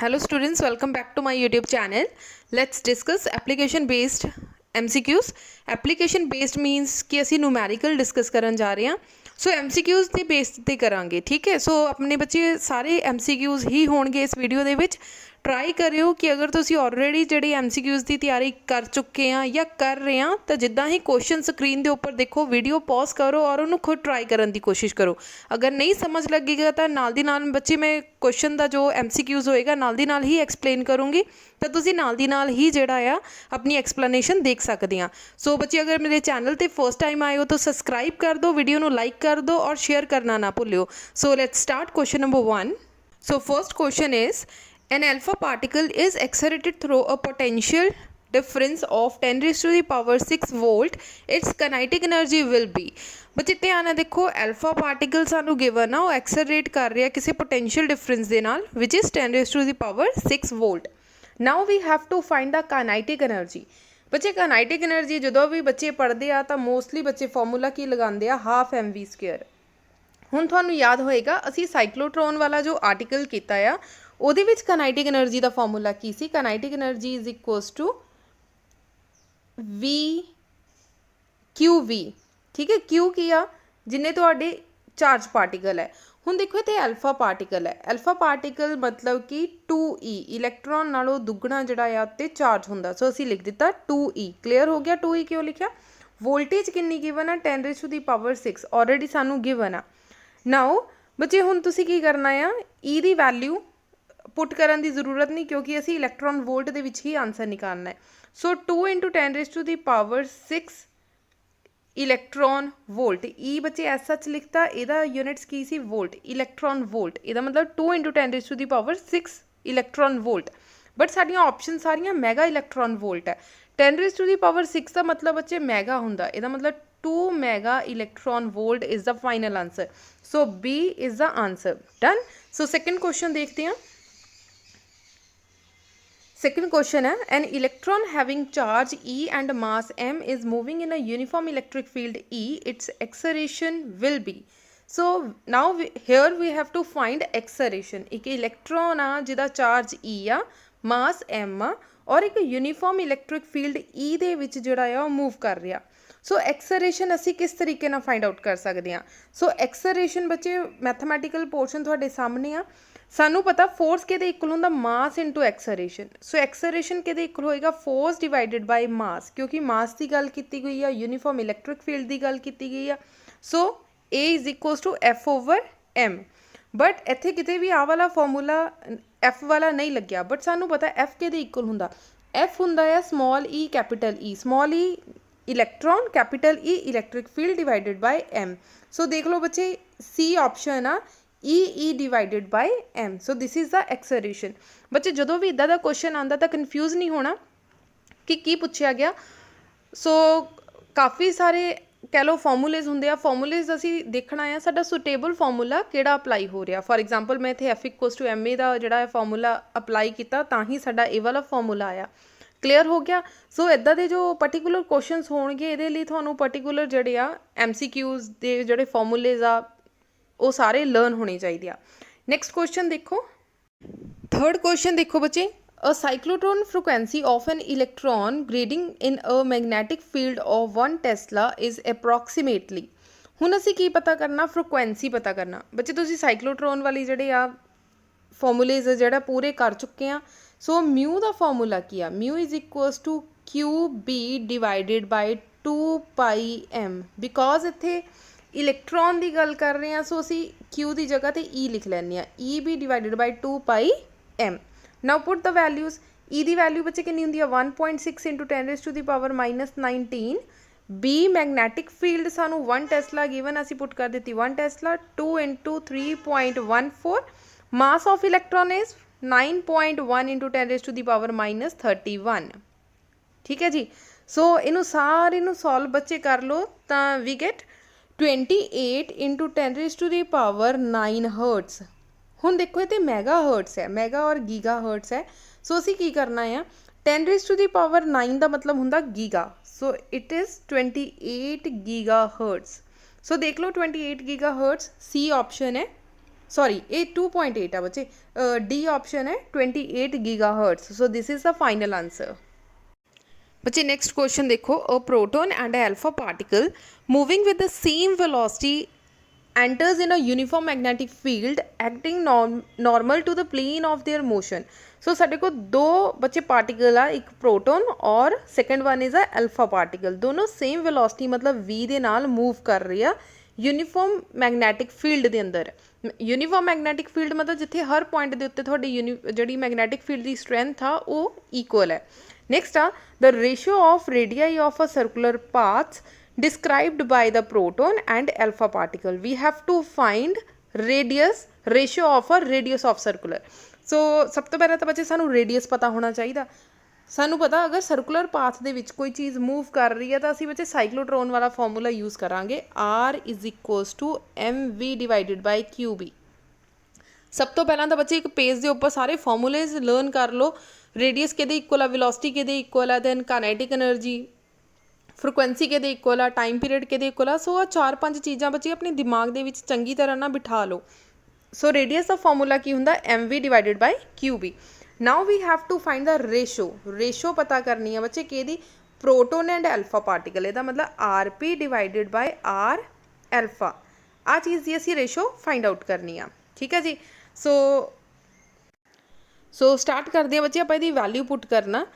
Hello students, welcome back to my YouTube channel. Let's discuss application based MCQs. Application based means कि ਅਸੀਂ numerical discuss ਕਰਨ ਜਾ ਰਹੇ ਹਾਂ. सो MCQs ਦੇ बेस ਤੇ ਕਰਾਂਗੇ, ठीक है. सो अपने बच्चे सारे MCQs ही होणगे इस वीडियो ਦੇ ਵਿੱਚ. ट्राई करियो कि अगर तुसी ऑलरेडी जिहड़ी MCQs की तैयारी कर चुके हैं या कर रहे हैं तो जिद्दां ही क्वेश्चन स्क्रीन के उपर देखो, वीडियो पॉज करो और उन्होंने खुद ट्राई करने की कोशिश करो. अगर नहीं समझ लगेगा तो नाल दी नाल बच्चे मैं क्वेश्चन का जो MCQs होएगा नाल दी नाल ही एक्सप्लेन करूँगी, तो तुसी नाल दी नाल ही जिहड़ा आ अपनी एक्सप्लेनेशन देख सकते हैं. सो बच्चे अगर मेरे चैनल पर फर्स्ट टाइम आए हो तो सबसक्राइब कर दो, वीडियो को लाइक कर दो और शेयर करना ना भूलियो. So let's start question number 1. So first question is an alpha particle is accelerated through a potential difference of 10 raised to the power 6 volt. Its kinetic energy will be. बच्चे ध्यान देखो, alpha particle सानू given आ, वो accelerate कर रहा है किसी potential difference दे नाल which is 10 raised to the power 6 volt. Now we have to find the kinetic energy. बच्चे kinetic energy जो भी बच्चे पढ़ते आ तो मोस्टली बच्चे फॉर्मूला की लगाते हैं हाफ mv². हुण तुहानू याद होएगा असी साइक्लोट्रॉन वाला जो आर्टिकल किया आ ਉਹਦੇ ਵਿੱਚ ਕਾइनेटिक एनर्जी का फॉर्मूला की सी. Kinetic energy is equals to V Q V, ठीक है. क्यू की आ जिन्ने तुहाडे चार्ज पार्टिकल है. हुण देखो इत्थे अल्फा पार्टिकल है. अल्फा पार्टिकल मतलब कि 2e इलैक्ट्रॉन नालों दुगना जिहड़ा आ उत्ते चार्ज हुंदा. सो असीं लिख दिता 2e. क्लीयर हो गया. 2e क्यों लिखा? वोल्टेज कितनी गिवन है? 10 raise to the power 6 already सानू गिवन आ. नाउ बच्चे हुण तुसीं की करना आ, ई दी वैल्यू पुट करन दी जरूरत नहीं क्योंकि असी इलैक्ट्रॉन वोल्ट दे विच ही आंसर निकालना है. So 2 × 10 raise to the power 6 electron volt. ई बच्चे एस सच लिखता, इहदा यूनिट्स की सी वोल्ट, इलैक्ट्रॉन वोल्ट. इहदा मतलब 2 × 10 raise to the power 6 electron volt. But साडियां ऑप्शन सारियां मैगा इलैक्ट्रॉन वोल्ट है. 10 रेज़ टू दी पावर 6 का मतलब बच्चे मैगा हुंदा. इहदा मतलब 2 mega electron volt is the final answer. So B is the answer. Done. So second question देखते हैं. Second question है, an electron having charge E and mass m is moving in a uniform electric field E. Its acceleration will be. So now here we have to find acceleration. एक electron आ जिदा charge E आ, मास m आ और एक uniform electric field E दे विच जिहड़ा आ वो move कर रहा. सो acceleration असी किस तरीके ना फाइंड आउट कर सकते हैं. सो एक्सलरेशन बच्चे मैथमैटिकल पोर्शन तुहाडे सामने आ. सानू पता फोर्स के इक्वल होंदा मास इंटू एक्सलरेशन. सो एक्सलरेशन के इक्वल होएगा फोर्स डिवाइडेड बाय मास, क्योंकि मास की गल की गई है, यूनीफॉर्म इलैक्ट्रिक फील्ड की गल की गई है. So A is equals to F/m. But इत्थे किते भी आ वाला फॉर्मूला F वाला नहीं लग्या. बट सानू पता F के इक्वल होंदा, F हुंदा है small E capital E. Small E electron, capital E electric field divided by m. सो देख लो बच्चे सी ऑप्शन आ E divided by m. So this is the acceleration. बच्चे जो भी इदा का क्वेश्चन आता तो कन्फ्यूज नहीं होना कि की पूछा गया. सो काफ़ी सारे कह लो फॉर्मूलेज होंगे. फॉर्मूलेज असी देखना है साडा सुटेबल फॉर्मूला किहड़ा अप्लाई हो रहा. फॉर एग्जाम्पल मैं इत्थे F=ma का जिहड़ा फॉर्मूला अप्लाई किया तां ही साडा ए वाला फॉर्मूला आया. क्लीयर हो गया. सो इदा के जो पर्टिकुलर क्वेश्चनस होणगे इहदे लई तुहानूं पर्टिकुलर जिहड़े आ MCQs दे जिहड़े फॉर्मूलेज आ वो सारे लर्न होने चाहिए. नैक्सट क्वेश्चन देखो. थर्ड क्वेश्चन देखो बच्चे. A cyclotron frequency of an electron grading in a magnetic field of 1 tesla is approximately. हुण असी की पता करना? फ्रिक्वेंसी पता करना. बच्चे तुसीं साइक्लोट्रॉन वाली जिहड़े आ फॉर्मूलेज जिहड़ा पूरे कर चुके हैं. सो म्यू का फॉर्मूला की आ, mu is equals to QB divided by 2πm. Because इत्थे इलैक्ट्रॉन की गल कर रहे हैं. सो असी क्यू की जगह तो ई लिख लैंदे. E B divided by 2πm. Now put the values. E की वैल्यू बच्चे कितनी होंदी है? 1.6 × 10 raise to the power -19. B magnetic field सानू 1 टेस्ला गिवन, असी पुट कर दी 1 tesla. 2 × 3.14. Mass of electron is 9.1 × 10 raise to the power -31. ठीक है जी. सो इनू सारे नू सॉल्व बच्चे कर लो तो we get 28 × 10 raise to the power 9 hertz. हुण देखो ये मैगा हर्ट्स है, मैगा और गीगा हर्ट्स है. सो असी की करना है 10 रेज़ टू दी पावर 9 का मतलब हुंदा giga. So it is 28 giga hertz. So देख लो 28 गीगा हर्ट्स सी ऑप्शन है. सॉरी ये 2.8 है बच्चे, डी ऑप्शन है 28 gigahertz. So this is the final answer. बच्चे नेक्स्ट क्वेश्चन देखो, a proton and alpha particle moving with the same velocity enters in a uniform magnetic field acting normal to the plane of their motion। सो साढ़े को दो बच्चे particle आ, एक proton और second one is a alpha particle, दोनों same velocity मतलब v ਦੇ ਨਾਲ मूव कर रही है यूनीफॉर्म मैगनैटिक फील्ड के अंदर। यूनीफॉर्म मैगनैटिक फील्ड मतलब जिथे हर पॉइंट के उत्ते थोड़ी जी मैगनैटिक फील्ड की स्ट्रेंथ आ वो ईक्वल है। नेक्स्ट आ the ratio of radii of a circular paths described by the proton and alpha particle। we have to find radius ratio of a radius of circular। so सब तो पहले तो बच्चे सानू radius पता होना चाहिए। सानू पता अगर सर्कुलर पाथ दे विच कोई चीज़ मूव कर रही है तो असी बच्चे साइक्लोट्रॉन वाला फॉर्मूला यूज़ करांगे, R is equals to mv divided by qb। सब तो पहला तो बच्चे एक पेज के उपर सारे फॉर्मूलेज लर्न कर लो, रेडियस के इक्वल है, वेलोसिटी के इक्वल है, दैन काइनेटिक एनर्जी, फ्रीकुएंसी के इक्वल आ, टाइम पीरियड के इक्वल आ। सो आ 4-5 चीज़ां बच्चे अपने दिमाग के चंगी तरह ना बिठा लो। सो रेडियस का फॉर्मूला की होंगे mv divided by qb। Now we have to find the ratio पता करनी है बच्चे कि प्रोटोन एंड अल्फा पार्टिकल, यदा मतलब rp divided by r alpha, आ चीज़ की असी रेशो फाइंड आउट करनी है। ठीक है जी। सो स्टार्ट करते हैं बच्चे, आप इसकी वैल्यू पुट करना।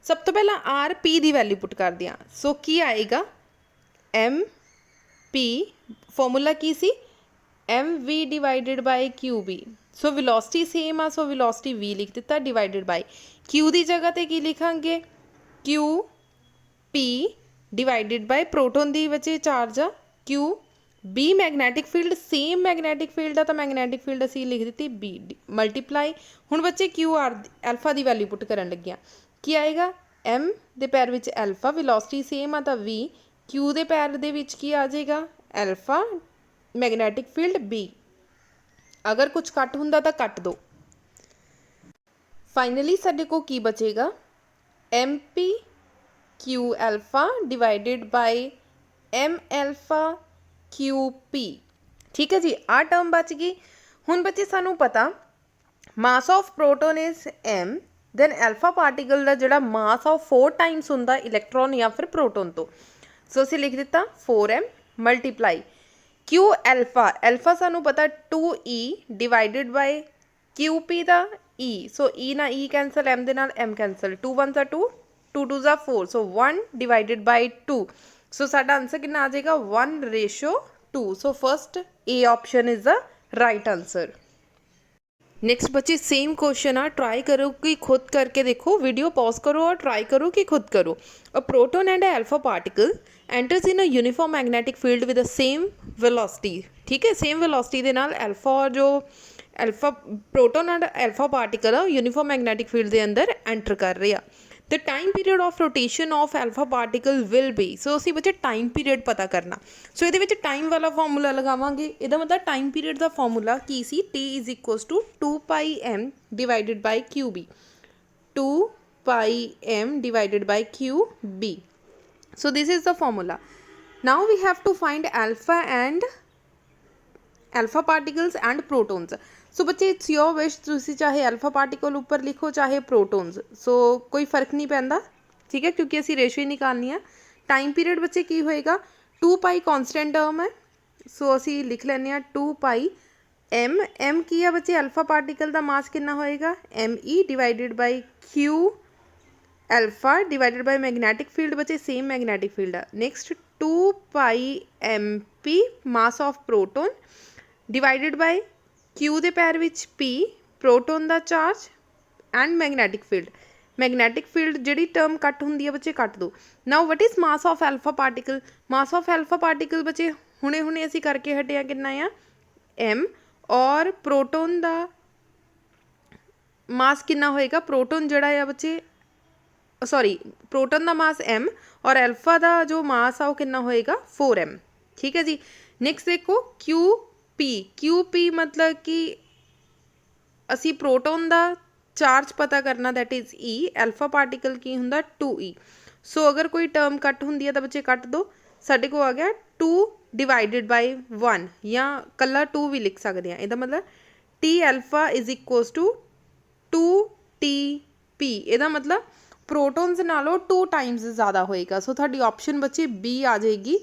सब तो पहला आर पी की वैल्यू पुट कर दिया। सो की आएगा एम पी, फॉर्मूला की सी M V divided by Q B. So velocity same आ, सो वेलोसिटी वी लिख दिता डिवाइडेड बाय क्यू की जगह पर की लिखांगे Q P divided by proton की बच्चे चार्ज आ Q B, magnetic field same magnetic field आ तो मैगनैटिक फील्ड असी लिख दी बी मल्टीप्लाई। हुण बच्चे क्यू आर अल्फा की वैल्यू पुट करन लगिया, की आएगा एम दे पैर विच अल्फा, वेलोसिटी सेम आ तो वी, क्यू दे पैर दे विच की आ जाएगा अल्फा, मैगनैटिक फील्ड बी। अगर कुछ कट हुंदा तो कट दो। फाइनली साडे को की बचेगा M P Q alpha divided by M alpha Q P. ठीक है जी, आ टर्म बच गई। हुण बच्चे सानू पता mass of proton is M, then alpha particle का जोड़ा मास ऑफ 4 टाइम्स होंदा इलैक्ट्रॉन या फिर प्रोटोन तो। सो असी लिख दिता 4m multiply Q alpha, alpha सानू पता 2e divided by Q P का e। सो e ना e कैंसल, m दे नाल m cancel, 2 1 2 2 2 4, so 1 divided by 2। सो साडा आंसर कितना आ जाएगा 1:2। So first A option is the right answer. Next बच्चे सेम क्वेश्चन आ, ट्राई करो कि खुद करके देखो, वीडियो पॉज करो और ट्राई करो कि खुद करो। A proton and alpha particle enters in a uniform magnetic field with the same velocity. ठीक है, सेम वेलोसिटी के नाल अल्फा और जो alpha proton and alpha particle आ यूनिफॉर्म मैग्नेटिक फील्ड के अंदर एंटर कर रहे हैं। The time period of rotation of alpha particle will be. So असी बच्चे टाइम पीरियड पता करना। सो ये टाइम वाला फॉर्मूला लगावांगे, यदा मतलब टाइम पीरियड का फॉर्मूला की सी T is equals to 2πm divided by Q B, 2πm divided by Q B. So this is the formula. Now we have to find alpha particles and protons. So बच्चे it's your wish, तुसी चाहे alpha particle ऊपर लिखो चाहे protons, सो कोई फर्क नहीं पैंदा। ठीक है, क्योंकि असी रेशो ही निकालनी है। टाइम पीरियड बच्चे की होएगा 2π कॉन्सटेंट टर्म है, सो असी लिख लैने आ 2πm। एम की है बच्चे अल्फा पार्टिकल का मास कितना होएगा me divided by Q alpha divided by magnetic field, बच्चे सेम मैगनैटिक फील्ड है। Next 2πmp mass of proton divided by Q दे पैर विच पी प्रोटोन का charge and magnetic field. Magnetic field जी टर्म कट होंगी है बच्चे कट दो। Now what is mass of alpha particle. Mass of alpha particle बच्चे हुणे हुणे असी करके हटे कितना आ एम, और प्रोटोन का मास कितना होएगा, प्रोटोन जड़ा है बच्चे सॉरी प्रोटोन का मास m और अल्फा का जो मास आ कितना होएगा 4m। ठीक है जी। नेक्स्ट देखो क्यू पी मतलब कि असी प्रोटोन का चार्ज पता करना, that is E, alpha particle की होंगे 2e। सो अगर कोई टर्म कट होंगी है तो बच्चे कट दो, साढ़े को आ गया 2 डिवाइडेड बाय 1, या कला 2 भी लिख सकते हैं। यदा मतलब T alpha is equals to 2TP। ਇਹਦਾ ਮਤਲਬ ਪ੍ਰੋਟੋਨਸ ਨਾਲੋਂ 2 ਟਾਈਮਸ ज़्यादा ਹੋਏਗਾ। ਸੋ ਤੁਹਾਡੀ ਆਪਸ਼ਨ ਬੱਚੇ ਬੀ ਆ ਜਾਏਗੀ।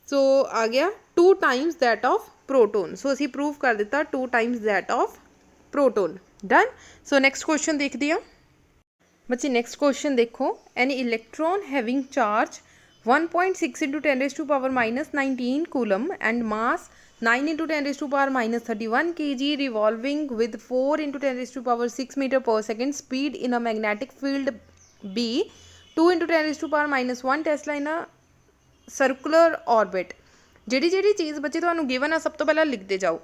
ਸੋ ਆ ਗਿਆ 2 times that of proton. So ਅਸੀਂ प्रूव कर ਦਿੱਤਾ 2 times that of proton. Done. So next question देखते हैं बच्चे। नैक्सट क्वेश्चन देखो, an electron having charge 1.6 into 10 raise to power -19 coulomb and mass 9 into 10 raise to power -31 kg revolving with 4 into 10 raise to power 6 metre per second speed in a magnetic field B 2 into 10 raise to power -1 tesla in a circular orbit. ਜਿਹੜੀ ਚੀਜ਼ ਬੱਚੇ ਤੁਹਾਨੂੰ given ਆ ਸਭ ਤੋਂ ਪਹਿਲਾਂ ਲਿਖਦੇ ਜਾਓ।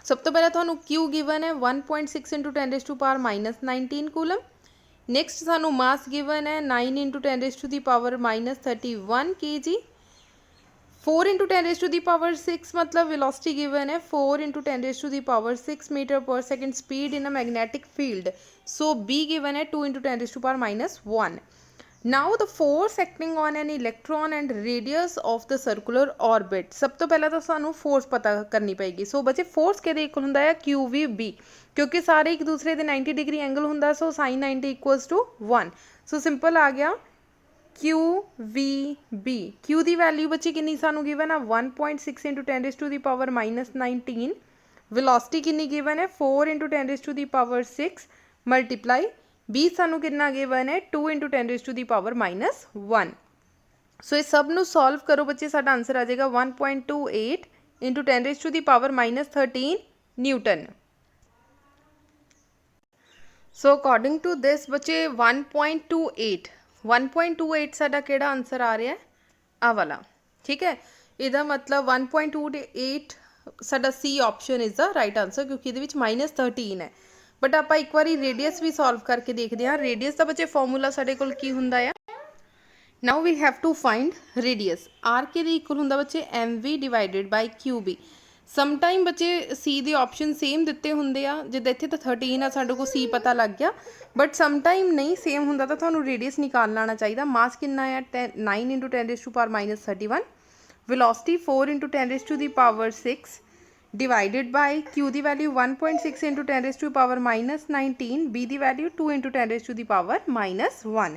ਸਭ ਤੋਂ ਪਹਿਲਾਂ ਤੁਹਾਨੂੰ Q ਗਿਵਨ ਹੈ 1.6 into 10 raise to power -19 coulomb. Next ਸਾਨੂੰ ਮਾਸ ਗਿਵਨ ਹੈ 9 into 10 raise to the power -31 kg। 4 into 10 raise to the power 6 मतलब वेलोसिटी गिवन है 4 into 10 raise to the power 6 metre per second speed in a magnetic field. So B given है 2 into 10 raise to power -1। Now the force acting on an electron and radius of the circular orbit। सब तो पहला तो सानू force पता करनी पएगी। सो बच्चे force के इक्वल हुंदा है QVB, क्योंकि सारे एक दूसरे दे 90 डिग्री एंगल हुंदा। So sin 90 equals to 1। So simple आ गया QVB। Q दी वैल्यू बच्चे कितनी सानू गिवन है 1.6 into 10 raise to the power -19। Velocity कितनी गिवन है 4 into 10 raise to the power 6 multiply B सानू कितना गिवन है 2 into 10 raise to the power -1। So इस सब नू सॉल्व करो बच्चे, साडा आंसर आ जाएगा 1.28 into 10 raise to the power -13 newton. So according to this बच्चे 1.28 साडा केड़ा आंसर आ रहा है आ वाला। ठीक है, इहदा मतलब 1.28 साडा C option is the right answer, क्योंकि इहदे विच -13 है। बट आप एक बार रेडियस भी सॉल्व करके देखते हैं। रेडियस का बच्चे फॉर्मूला साढ़े कोल की हुंदा है। Now we have to find radius. R के इक्वल हुंदा बच्चे MV divided by QB। Sometime बच्चे सी के ऑप्शन सेम दिते हुंदे आ, जिद्दां इत्थे तो 13 आ साडे को सी पता लग गया, बट समटाइम नहीं सेम हुंदा तो तुहानूं रेडियस निकाल लाना चाहिए। मास कितना है 9 into 10 raise to power -31। Velocity 4 into 10 raise to the power 6 divided by Q की value 1.6 into 10 raise to power -19। B की value 2 into 10 raise to the power -1।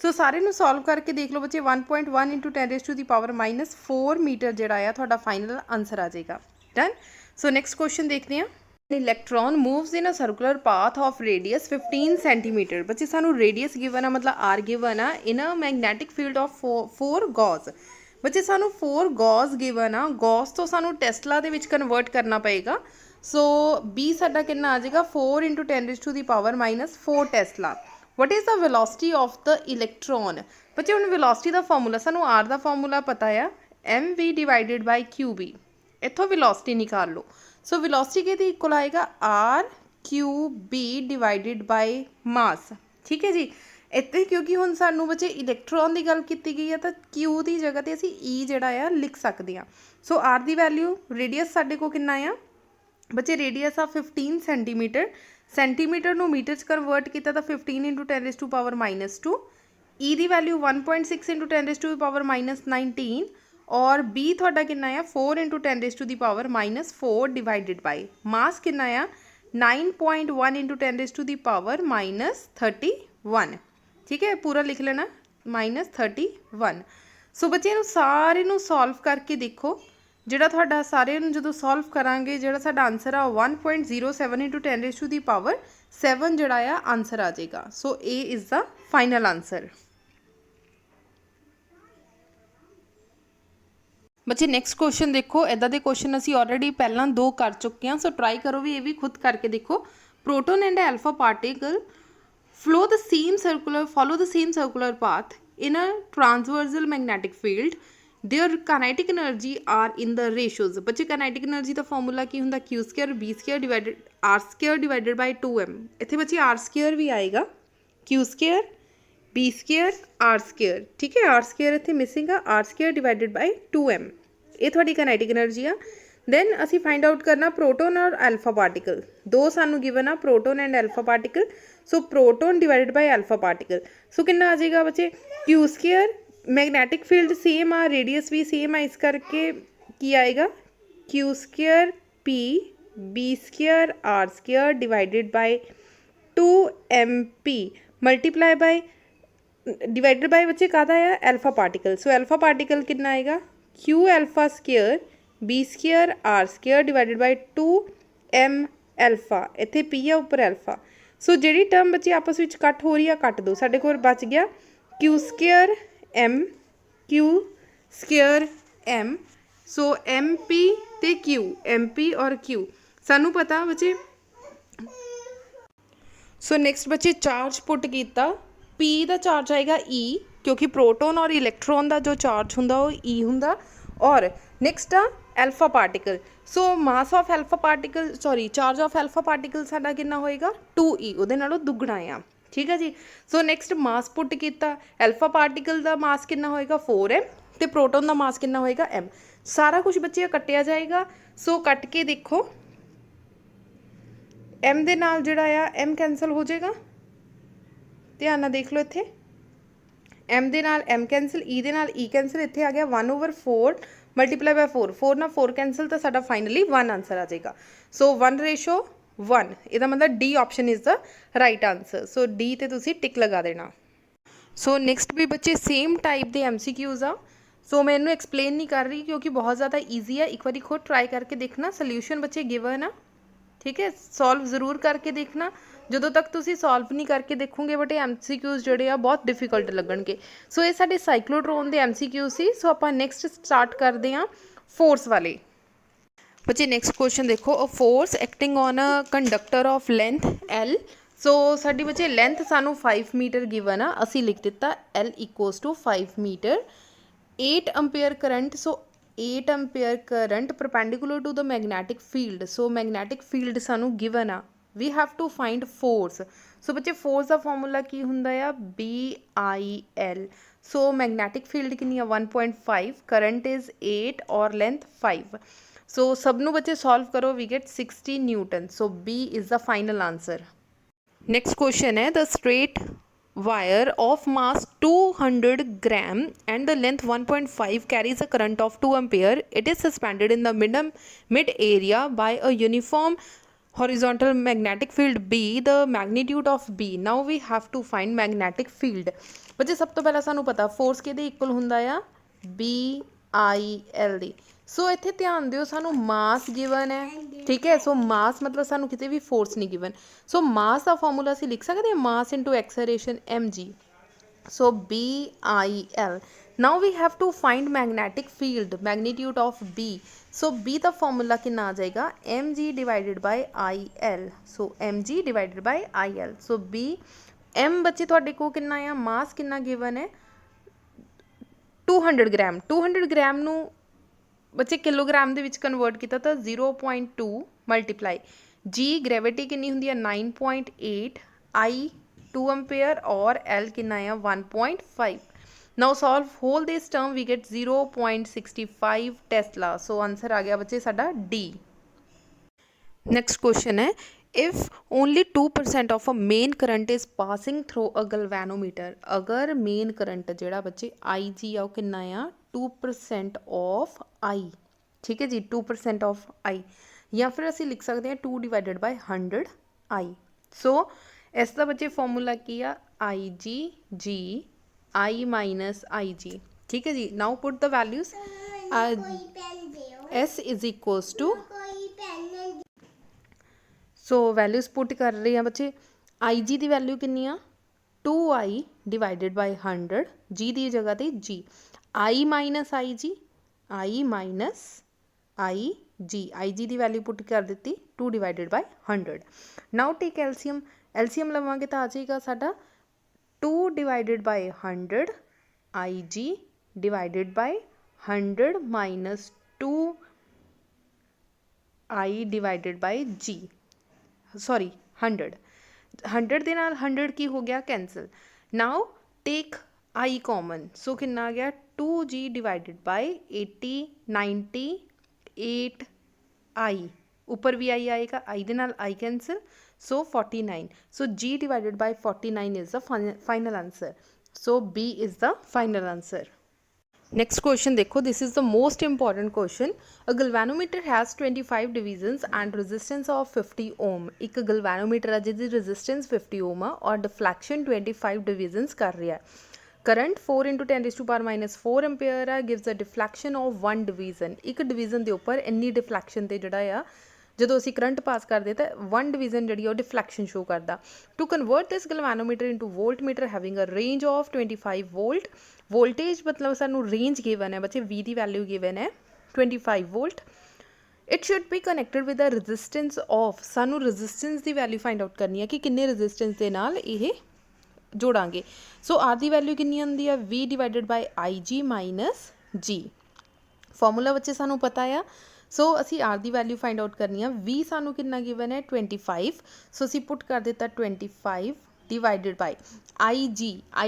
So सारे नू सॉल्व करके देख लो बच्चे। 1.1 into 10 raise to the power -4 metre जोड़ा है थोड़ा फाइनल आंसर आ जाएगा। डन। सो नैक्सट क्वेश्चन देखते हैं। Electron moves in a circular path of radius 15 centimetre. बच्चे सानू रेडियस गिवन है मतलब R गिवन है in a magnetic field of 4 gauss. बच्चे सानू 4 गॉस गिवन आ, गॉस तो सानू टेस्ला दे विच कन्वर्ट करना पएगा। सो बी साडा कितना आ जाएगा 4 into 10 raise to the power -4 tesla. What is the velocity of the electron. बच्चे हुण वेलोसिटी का फॉर्मूला सानू आर का फॉर्मूला पता है MV डिवाइडेड बाय QB। इत्थों वेलोसिटी निकाल लो। सो वेलोसिटी के इक्वल आएगा RQB डिवाइडेड बाय मास। ठीक है जी। इत्थे क्योंकि हुण सानू बच्चे इलैक्ट्रॉन की गल की गई है तो Q की जगह पर असीं E जिहड़ा आ लिख सकते हैं। सो R की वैल्यू रेडियस साडे को कितना आ बच्चे, रेडियस आ 15 सेंटीमीटर। सेंटीमीटर नू मीटर च कन्वर्ट किया तो 15 into 10 raise to power -2। E की value 1.6 into 10 raise to power -19 और B थोड़ा कितना आ 4 into 10 raise to the power -4 divided by mass कितना आ 9.1 into 10 raise to the power -31। ठीक है, पूरा लिख लेना -31। सो बच्चे नू सारे नू सॉल्व करके देखो। जिहड़ा तुहाडा सारे नू जदों सॉल्व करांगे जिहड़ा साडा आंसर आ 1.07 into 10 raise to the power 7 जिहड़ा आ आंसर आ जाएगा। So A is the final answer. बच्चे नैक्सट क्वेश्चन देखो। इदां दे क्वेश्चन असीं ऑलरेडी पहलां 2 कर चुके हैं। सो ट्राई करो भी, ये भी खुद करके देखो। Proton and alpha particle follow the same circular path in a transversal magnetic field। their kinetic energy are in the ratios। बच्चे kinetic energy का फॉर्मूला की हुंदा Q² B² divided R² divided by 2m। इत्थे बच्चे R² भी आएगा, Q² B² R²। ठीक है, R² इत्थे missing uh, R² divided by 2m। ये थोड़ी kinetic एनर्जी आ। दैन असी फाइंड आउट करना प्रोटोन और अल्फा पार्टिकल। 2 सानू गिवन आ proton and alpha particle. So proton divided by alpha particle. So कितना आ जाएगा बच्चे Q²। मैग्नेटिक फील्ड सेम आ, रेडियस भी सेम आ, इस करके की आएगा Q² P B square R square divided by 2mp multiply by divided by बच्चे काहदा है alpha particle. So alpha particle कितना आएगा Q alpha square B square R square divided by 2m alpha इत्थे पी है उपर एल्फा। सो जिहड़ी term बच्चे आपस में कट हो रही है कट दो साडे कोल बच गया Q square M so M P ते क्यू एम पी और क्यू सानू पता बच्चे। सो नैक्सट बच्चे चार्ज पुट किया पी का चार्ज आएगा ई क्योंकि प्रोटोन और इलैक्ट्रॉन का जो चार्ज होंदा वो ई होंदा। और नैक्सट आ alpha particle. So mass of alpha particle sorry charge of alpha particle साडा कितना होएगा 2e उहदे नालों दुगना आ ठीक है जी। सो नैक्सट मास पुट किया एल्फा पार्टिकल का मास कितना होएगा 4m तो प्रोटोन का मास कितना होएगा m। सारा कुछ बच्चे कटिया जाएगा। सो कट के देखो m दे नाल जिहड़ा आ m कैंसल हो जाएगा ध्यान नाल देख लो इत्थे m दे नाल m कैंसल ई दे नाल ई कैंसल इत्थे आ गया 1/4 मल्टीप्लाई बाय 4 ना 4 कैंसल तो साडा फाइनली 1 आंसर आ जाएगा। सो 1:1 इहदा मतलब D option is the right answer. So D ते तुसी टिक लगा देना। सो नैक्सट भी बच्चे सेम टाइप के MCQs आ। सो मैं इन्हू एक्सप्लेन नहीं कर रही क्योंकि बहुत ज़्यादा ईजी है। एक बार खुद ट्राई करके देखना सोल्यूशन बच्चे गिवन आ ठीक है सॉल्व जरूर करके देखना। जो तक तुसी सॉल्व नहीं करके देखोगे बटे MCQs जोड़े आ बहुत डिफिकल्ट लगणगे। सो ये साडे साइक्लोट्रॉन के MCQ सी। सो आप नैक्सट स्टार्ट करते हैं फोर्स वाले बच्चे। नैक्सट क्वेश्चन देखो a force acting on a conductor of length L। सो साडी बच्चे लेंथ सानू 5 मीटर गिवन आ असी लिख दिता L = 5 metre 8 ampere current. So 8 ampere current perpendicular to the magnetic field. So magnetic field सानू गिवन आ we have to find force. So बच्चे force का formula की हुंदा आ BIL। सो मैगनैटिक फील्ड कितनी 1.5 करंट इज़ 8 और लेंथ 5। सो सबनों बच्चे सॉल्व करो we get 60 newton. So B is the final answer. Next question है the straight wire of mass 200 gram and the length 1.5 carries a current of 2 ampere. It is suspended in the mid area by a uniform horizontal magnetic field B. The magnitude of B. Now we have to find magnetic field। बच्चे सब तो पहला सानू पता force किहदे equal हुंदा आ BIL दी। सो इत्थे ध्यान दिओ सानू मास गिवन है ठीक है। सो मास मतलब सानू किते भी फोर्स नहीं गिवन। सो मास का फॉर्मूला असीं लिख सकते हैं mass into acceleration mg। So BIL। Now we have to find magnetic field magnitude of B। So B का फॉर्मूला कितना आ जाएगा mg divided by IL। So mg divided by IL। So B m बच्चे तुहाडे को कितना आ मास कितना given है 200 ग्राम। 200 ग्राम नू बच्चे किलोग्राम दे विच कन्वर्ट किया तो 0.2 मल्टीप्लाई जी ग्रेविटी कितनी होंगी 9.8 आई 2 एम्पेयर और एल कितना है 1.5। Now solve whole this term we get 0.65 tesla. So answer आ गया बच्चे साडा डी। नेक्स्ट क्वेश्चन है if only 2% of a main current is passing through a galvanometer. अगर मेन करंट जोड़ा बच्चे आई जी आ कितना आ 2% ऑफ आई ठीक है जी 2% ऑफ आई या फिर असी लिख सकते हैं 2 डिवाइडेड बाय 100 आई। सो इसका बच्चे फॉर्मूला की आई जी आई माइनस आई जी ठीक है जी। Now put the values S is equals to so values put कर रहे हैं बच्चे आई जी की वैल्यू कितनी 2i डिवाइडेड बाय 100 जी की जगह पे जी आई माइनस आई जी आई जी की वैल्यू पुट कर दी 2 divided by 100। Now take LCM लवांगे तो आ जाएगा साडा 2 divided by 100 I G divided by 100 minus 2 I divided by G sorry 100 दे नाल 100 की हो गया cancel. Now take I common so कितना आ गया 2g डिवाइडेड बाय 80 90 8 आई ऊपर भी आई आएगा आई दे नाल I cancel so 49। So g divided by 49 is the final answer. So b is the final answer. Next question देखो, this is the most important question. A galvanometer has 25 divisions and resistance of 50 ohm. एक galvanometer है जिसकी resistance 50 ohm है और deflection 25 divisions कर रहा है. Current 4 into 10 raised to power minus 4 ampere है, gives a deflection of 1 division. एक division ਦੇ ਉੱਪਰ ਇੰਨੀ deflection ਤੇ ਜਿਹੜਾ ਆ ਜਦੋਂ ਅਸੀਂ ਕਰੰਟ ਪਾਸ ਕਰਦੇ ਤਾਂ 1 ਡਿਵੀਜ਼ਨ ਜਿਹੜੀ ਉਹ ਡਿਫਲੈਕਸ਼ਨ ਸ਼ੋ ਕਰਦਾ. To convert this galvanometer into voltmeter having a range of 25 volt. Voltage ਮਤਲਬ ਸਾਨੂੰ ਰੇਂਜ ਗਿਵਨ ਹੈ ਬੱਚੇ, V ਦੀ ਵੈਲਿਊ ਗਿਵਨ ਹੈ 25 volt. It should be connected with a resistance of, ਸਾਨੂੰ ਰੈਜ਼ਿਸਟੈਂਸ ਦੀ ਵੈਲਿਊ ਫਾਈਂਡ ਆਊਟ ਕਰਨੀ ਹੈ ਕਿ ਕਿੰਨੇ ਰੈਜ਼ਿਸਟੈਂਸ ਦੇ ਨਾਲ ਇਹ ਜੋੜਾਂਗੇ. ਸੋ ਆਰ ਦੀ ਵੈਲਿਊ ਕਿੰਨੀ ਆਉਂਦੀ ਆ, V divided by IG minus G. Formula ਬੱਚੇ ਸਾਨੂੰ ਪਤਾ ਆ. ਸੋ ਅਸੀਂ ਆਰ ਦੀ ਵੈਲਿਊ ਫਾਈਂਡ ਆਊਟ ਕਰਨੀ ਆ. V ਸਾਨੂੰ ਕਿੰਨਾ ਗਿਵਨ ਹੈ 25. ਸੋ ਅਸੀਂ ਪੁੱਟ ਕਰ ਦਿੱਤਾ 25 ਡਿਵਾਈਡਡ ਬਾਈ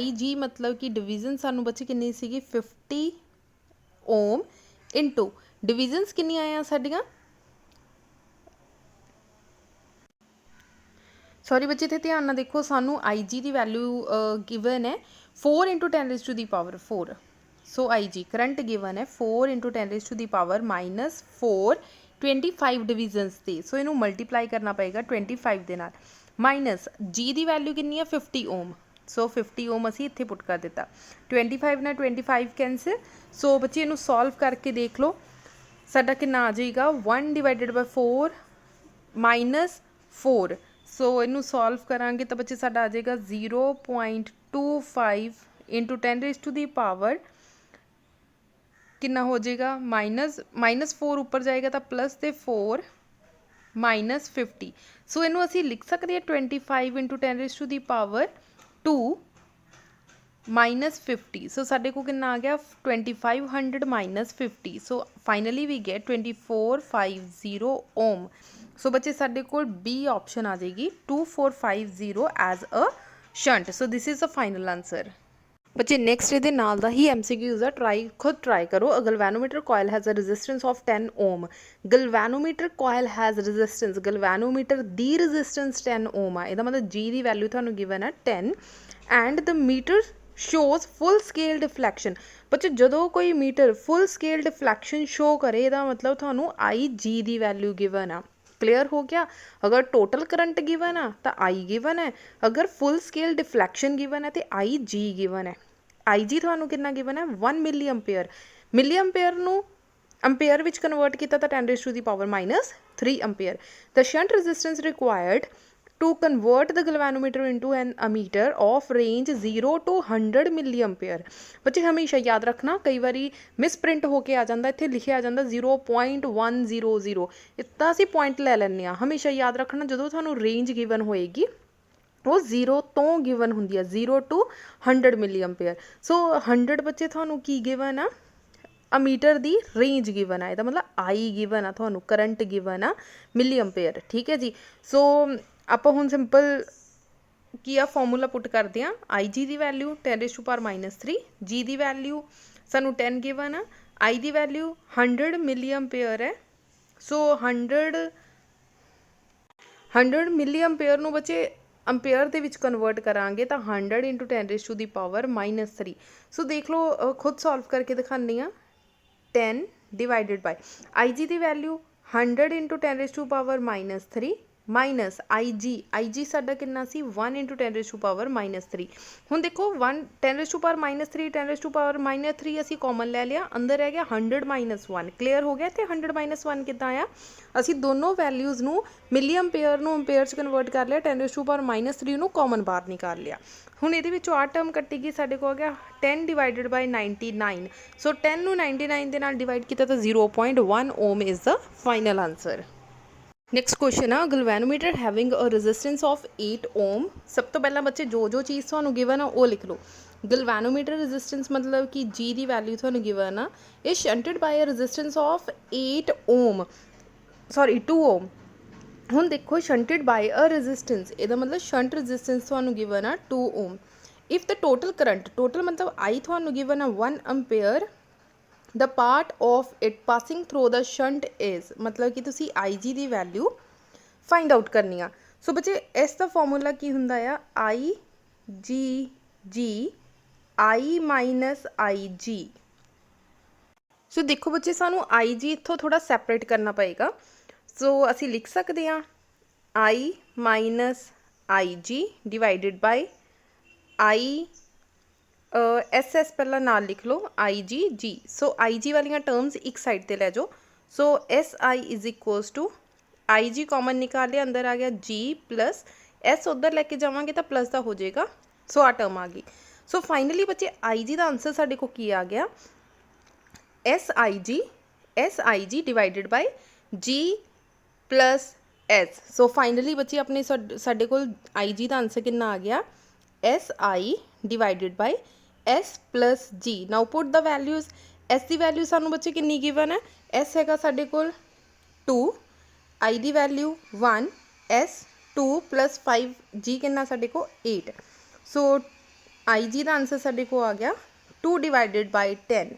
IG ਮਤਲਬ ਕਿ ਡਿਵੀਜ਼ਨ ਸਾਨੂੰ ਬੱਚੇ ਕਿੰਨੀ ਸੀਗੀ 50 ਓਮ ਇਨਟੂ ਡਿਵੀਜ਼ਨਸ ਕਿੰਨੀਆਂ ਆਈਆਂ ਸਾਡੀਆਂ, ਸੌਰੀ ਬੱਚੇ ਇੱਥੇ ਧਿਆਨ ਨਾਲ ਦੇਖੋ, ਸਾਨੂੰ IG ਦੀ ਵੈਲਿਊ ਗਿਵਨ ਹੈ 4 into 10 raised to the power 4. So IG current given ਹੈ 4 into 10 raised to the power minus 4 25 divisions ਤੇ. ਸੋ ਇਹਨੂੰ ਮਲਟੀਪਲਾਈ ਕਰਨਾ ਪਏਗਾ 25 ਦੇ ਨਾਲ. ਮਾਈਨਸ G ਦੀ ਵੈਲਿਊ ਕਿੰਨੀ ਹੈ 50 ਓਮ. ਸੋ 50 ਓਮ ਅਸੀਂ ਇੱਥੇ ਪੁੱਟ ਕਰ ਦਿੱਤਾ. 25 ਨਾਲ 25 ਕੈਂਸਲ. ਸੋ ਬੱਚੇ ਇਹਨੂੰ ਸੋਲਵ ਕਰਕੇ ਦੇਖ ਲਓ, ਸਾਡਾ ਕਿੰਨਾ ਆ ਜਾਏਗਾ 1 ਡਿਵਾਈਡਡ ਬਾਈ 4 ਮਾਈਨਸ 4. ਸੋ ਇਹਨੂੰ ਸੋਲਵ ਕਰਾਂਗੇ ਤਾਂ ਬੱਚੇ ਸਾਡਾ ਆ ਜਾਏਗਾ 0.25 into 10 raised to the power ਕਿੰਨਾ ਹੋ ਜਾਏਗਾ ਮਾਈਨਸ 4 ਉੱਪਰ ਜਾਏਗਾ ਤਾਂ ਪਲੱਸ ਤੇ 4 ਮਾਈਨਸ 50. ਸੋ ਇਹਨੂੰ ਅਸੀਂ ਲਿਖ ਸਕਦੇ ਹਾਂ 25 into 10 raised to the power 2 minus 50. So ਸਾਡੇ ਕੋਲ ਕਿੰਨਾ ਆ ਗਿਆ 2500 minus 50. So finally we get 2450 ohm. So ਬੱਚੇ ਸਾਡੇ ਕੋਲ B ਆਪਸ਼ਨ ਆ ਜਾਏਗੀ 2450 as a shunt. So this is the final answer. ਬੱਚੇ ਨੈਕਸਟ ਇਹਦੇ ਨਾਲ ਦਾ ਹੀ MCQs ਆ, ਖੁਦ ਟਰਾਈ ਕਰੋ. A galvanometer coil has a resistance of 10 ohm. Galvanometer coil has resistance, galvanometer ਦੀ ਰੈਜ਼ਿਸਟੈਂਸ 10 ਓਮ ਆ. ਇਹਦਾ ਮਤਲਬ G ਦੀ ਵੈਲਿਊ ਤੁਹਾਨੂੰ ਗਿਵਨ ਹੈ 10 and the meter shows full scale deflection. ਬੱਚੇ ਜਦੋਂ ਕੋਈ meter full scale deflection show ਕਰੇ ਇਹਦਾ ਮਤਲਬ ਤੁਹਾਨੂੰ IG ਦੀ ਵੈਲਿਊ ਗਿਵਨ ਆ. क्लियर हो गया. अगर टोटल करंट गिवन है तो I गिवन है, अगर फुल स्केल डिफ्लैक्शन गिवन है तो IG गिवन है. IG ਤੁਹਾਨੂੰ ਕਿੰਨਾ ਗਿਵਨ ਹੈ 1 ਮਿਲੀ ਅੰਪੇਅਰ. ਮਿਲੀ ਅੰਪੇਅਰ ਨੂੰ ਅੰਪੇਅਰ ਵਿੱਚ ਕਨਵਰਟ ਕੀਤਾ ਤਾਂ 10 raised to the power minus 3 umpire. The shunt resistance required to convert the galvanometer into an ammeter of range 0 to 100 ਮਿਲੀ ਅੰਪੇਅਰ. ਬੱਚੇ ਹਮੇਸ਼ਾ ਯਾਦ ਰੱਖਣਾ, ਕਈ ਵਾਰੀ ਮਿਸਪ੍ਰਿੰਟ ਹੋ ਕੇ ਆ ਜਾਂਦਾ, ਇੱਥੇ ਲਿਖਿਆ ਜਾਂਦਾ 0.100. ਇੱਦਾਂ ਅਸੀਂ ਪੁਆਇੰਟ ਲੈ ਲੈਂਦੇ ਹਾਂ. ਹਮੇਸ਼ਾ ਯਾਦ ਰੱਖਣਾ ਜਦੋਂ ਤੁਹਾਨੂੰ ਰੇਂਜ ਗਿਵਨ ਹੋਏਗੀ ਉਹ 0 ਤੋਂ ਗਿਵਨ ਹੁੰਦੀ ਹੈ, 0 to 100 ਮਿਲੀ ਅੰਪੇਅਰ. ਸੋ 100 ਬੱਚੇ ਤੁਹਾਨੂੰ ਕੀ ਗਿਵਨ ਆ, ਅਮੀਟਰ ਦੀ ਰੇਂਜ ਗਿਵਨ ਆ. ਇਹਦਾ ਮਤਲਬ I ਗਿਵਨ ਆ ਤੁਹਾਨੂੰ, ਕਰੰਟ ਗਿਵਨ ਆ ਮਿਲੀ ਅੰਪੇਅਰ. ਠੀਕ ਹੈ ਜੀ. ਸੋ ਆਪਾਂ ਹੁਣ ਸਿੰਪਲ ਕੀ ਆ ਫਾਰਮੂਲਾ ਪੁੱਟ ਕਰਦੇ ਹਾਂ. IG ਦੀ value 10 raised to power minus 3, G ਦੀ ਵੈਲਿਊ ਸਾਨੂੰ 10 ਗਿਵਨ ਆ, I ਦੀ ਵੈਲਿਊ 100 ਮਿਲੀ ਅੰਪੇਅਰ ਹੈ. ਸੋ 100 ਮਿਲੀ ਅੰਪੇਅਰ ਨੂੰ ਬੱਚੇ ਅੰਪੇਅਰ ਦੇ ਵਿੱਚ ਕਨਵਰਟ ਕਰਾਂਗੇ ਤਾਂ 100 into 10 raised to the power minus 3. ਸੋ ਦੇਖ ਲਓ, ਖੁਦ ਸੋਲਵ ਕਰਕੇ ਦਿਖਾਉਂਦੀ ਹਾਂ. 10 ਡਿਵਾਈਡਡ ਬਾਈ IG ਦੀ value 100 into 10 raised to power minus 3 minus IG ਸਾਡਾ ਕਿੰਨਾ ਸੀ 1 into 10 raised to power minus 3. ਹੁਣ ਦੇਖੋ 10 raised to power minus 3 10 raised to power minus 3 ਅਸੀਂ ਕਾਮਨ ਲੈ ਲਿਆ, ਅੰਦਰ ਰਹਿ ਗਿਆ 100 minus 1. ਕਲੀਅਰ ਹੋ ਗਿਆ. ਇੱਥੇ 100 minus 1 ਕਿੱਦਾਂ ਆਇਆ, ਅਸੀਂ ਦੋਨੋਂ ਵੈਲਿਊਜ਼ ਨੂੰ ਮਿਲੀ ਅੰਪੇਅਰ ਨੂੰ ਅੰਪੇਅਰ 'ਚ ਕਨਵਰਟ ਕਰ ਲਿਆ, 10 raised to power minus 3 ਨੂੰ ਕਾਮਨ ਬਾਹਰ ਨਿਕਾਲ ਲਿਆ. ਹੁਣ ਇਹਦੇ ਵਿੱਚੋਂ ਆਹ ਟਰਮ ਕੱਟੀ ਗਈ, ਸਾਡੇ ਕੋਲ ਆ ਗਿਆ 10 ਡਿਵਾਈਡਡ ਬਾਈ 99. ਸੋ 10 ਨੂੰ 99 ਦੇ ਨਾਲ ਡਿਵਾਈਡ ਕੀਤਾ ਤਾਂ 0.1 ohm is the final answer. Next question ਆ, galvanometer having a resistance of 8 ohm. ਸਭ ਤੋਂ ਪਹਿਲਾਂ ਬੱਚੇ ਜੋ ਚੀਜ਼ ਤੁਹਾਨੂੰ ਗਿਵਨ ਆ ਉਹ ਲਿਖ ਲਓ. ਗਲਵੈਨੋਮੀਟਰ ਰੈਜ਼ਿਸਟੈਂਸ ਮਤਲਬ ਕਿ G ਦੀ ਵੈਲਿਊ ਤੁਹਾਨੂੰ ਗਿਵਨ ਆ, ਇਹ shunted by a resistance of 8 ohm, sorry 2 ohm. ਹੁਣ ਦੇਖੋ ਸ਼ੰਟਡ ਬਾਈ ਅ ਰੈਜ਼ਿਸਟੈਂਸ, ਇਹਦਾ ਮਤਲਬ ਸ਼ੰਟ ਰੈਜ਼ਿਸਟੈਂਸ ਤੁਹਾਨੂੰ ਗਿਵਨ ਆ 2 Om. If the total current, total ਮਤਲਬ I ਤੁਹਾਨੂੰ ਗਿਵਨ ਆ 1 umpire, the part of it passing through the shunt is, ਮਤਲਬ ਕਿ ਤੁਸੀਂ IG ਦੀ ਵੈਲਿਊ ਫਾਈਂਡ ਆਊਟ ਕਰਨੀ ਆ. ਸੋ ਬੱਚੇ ਇਸ ਦਾ ਫਾਰਮੂਲਾ ਕੀ ਹੁੰਦਾ ਆ, IG I ਮਾਈਨਸ IG. ਸੋ ਦੇਖੋ ਬੱਚੇ ਸਾਨੂੰ ਆਈ ਜੀ ਇੱਥੋਂ ਥੋੜਾ ਸੈਪਰੇਟ ਕਰਨਾ ਪਏਗਾ। ਸੋ ਅਸੀਂ ਲਿਖ ਸਕਦੇ ਹਾਂ I minus I G divided by I S S पहला नाल लिख लो आई जी जी। सो आई जी वाली टर्म्स एक साइड ते लै जाओ। So S I is equals to I G common निकाल लिया, अंदर आ गया जी प्लस एस उधर लैके जावांगे तो प्लस का हो जाएगा। सो आ टर्म आ गई। सो फाइनली बच्चे आई जी का आंसर साडे को की आ गया S I G divided by G plus S. So finally बच्चे अपने साडे कोल आई जी का आंसर कितना आ गया S I divided by S plus G. Now put the values. S की वैल्यू सानू बच्चे कितनी गिवन है, एस हैगा साडे कोल 2, आई की वैल्यू 1, एस 2 प्लस 5 जी कितना साडे को 8। सो आई जी का आंसर साडे को आ गया 2 डिवाइडेड बाय 10।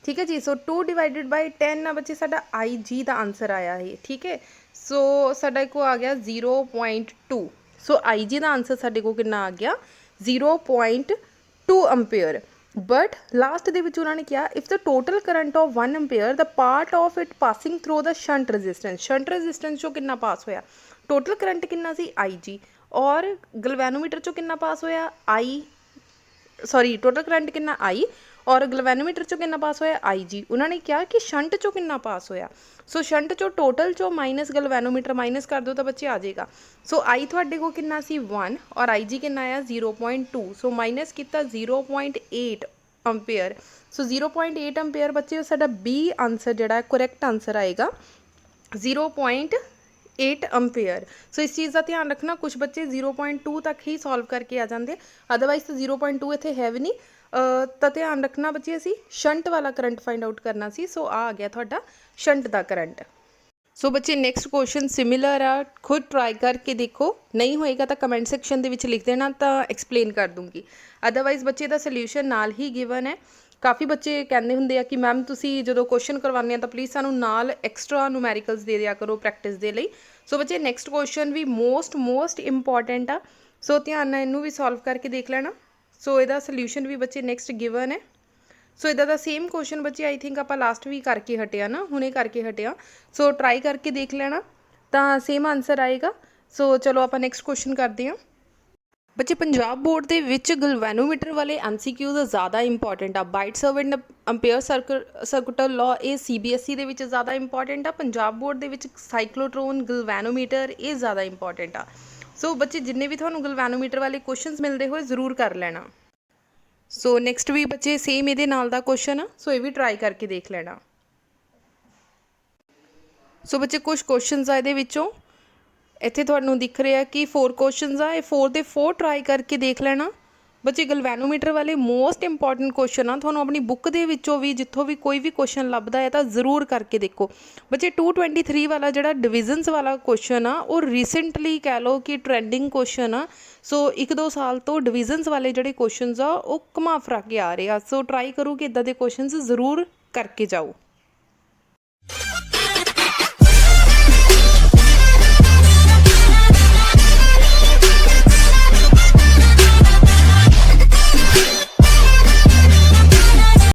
ठीक है जी। सो 2 डिवाइडेड बाय 10 ना बच्चे साडा आई जी का आंसर आया है। ठीक है। सो साडे को आ गया 0.2। सो आई जी का आंसर साडे को कितना आ गया 0.2 अंपेयर। बट लास्ट दे विच उन्होंने कहा if the total current of 1 ampere the part of it passing through the shunt resistance चो कितना पास होया, टोटल करंट कितना सी आई जी, और गलवैनोमीटर चो कितना पास होया आई, सॉरी टोटल करंट कितना आई और गलवैनोमीटर चो कितना पास होया आई जी। उन्होंने कहा कि शंट चो कितना पास होया। सो शंट चो टोटल चो माइनस गलवैनोमीटर माइनस कर दो तो बच्चे आ जाएगा। सो आई थोड़े को कितना सी 1 और आई जी कितना आया 0.2। सो माइनस कितना 0.8 अंपेयर। सो 0.8 अंपेयर बच्चे साडा बी आंसर जिहड़ा करैक्ट आंसर आएगा 0.8 अंपेयर। सो इस चीज़ का ध्यान रखना, कुछ बच्चे 0.2 तक ही सॉल्व करके आ जाते, अदरवाइज तो 0.2 इत्थे है भी नहीं। तो ध्यान रखना बच्चे असी शंट वाला करंट फाइंड आउट करना सी। सो आ गया थोड़ा शंट का करंट। सो बच्चे नेक्स्ट क्वेश्चन सिमिलर आ, खुद ट्राई करके देखो, नहीं होएगा तो कमेंट सैक्शन दे विच लिख देना तो एक्सप्लेन कर दूँगी, अदरवाइज बच्चे का सल्यूशन नाल ही गिवन है। काफ़ी बच्चे कहते होंगे कि मैम तुसी जो क्वेश्चन करवाने तो प्लीज़ सानू नाल एक्सट्रा न्यूमैरिकल्स दे दिया करो प्रैक्टिस दे लई। सो बच्चे नेक्स्ट क्वेश्चन भी मोस्ट इंपॉर्टेंट आ। सो ध्यान नाल इनू भी सॉल्व करके देख लेना। सो इहदा सल्यूशन भी बच्चे नेक्स्ट गिवन है। सो इदा दा सेम क्वेश्चन बच्चे आई थिंक आप लास्ट भी करके हटे ना, हुणे करके हटे। सो ट्राई करके देख लेना तो सेम आंसर आएगा। सो चलो आप नैक्सट क्वेश्चन करते हैं। बच्चे पंजाब बोर्ड के विच गलवैनोमीटर वाले MCQ ज़्यादा इंपॉर्टेंट आ। Biot Savart Ampere circular law ये CBSE दे विच ज़्यादा इंपॉर्टेंट आ। पंजाब बोर्ड के विच साइक्लोट्रोन गलवैनोमीटर ये ज़्यादा इंपॉर्टेंट आ। सो बच्चे जिन्ने भी तुहानू गलवैनोमीटर वाले क्वेश्चंस मिलते हुए ज़रूर कर लेना। सो नैक्सट भी बच्चे सेम ये नाल दा क्वेश्चन आ, सो ये भी ट्राई करके देख लेना। सो बच्चे कुछ क्वेश्चंस आ इहदे विचों, इत्थे तुहानू दिख रहा कि 4 क्वेश्चंस आ, 4 दे 4 ट्राई करके देख लेना। बच्चे गलवैनोमीटर वाले मोस्ट इंपॉर्टेंट क्वेश्चन आ, तुहानू अपनी बुक दे विचों भी जिथों भी कोई भी क्वेश्चन लभदा है तो ज़रूर करके देखो। बच्चे 223 वाला जिहड़ा डिविजन्स वाला क्वेश्चन आ वो रिसेंटली कह लो कि ट्रेंडिंग क्वेश्चन आ। सो 1-2 साल तो डिविजन्स वाले जिहड़े क्वेश्चन आ वो घुमा फिरा के आ रहे आ। सो ट्राई करो कि इदां दे क्वेश्चन ज़रूर करके जाओ।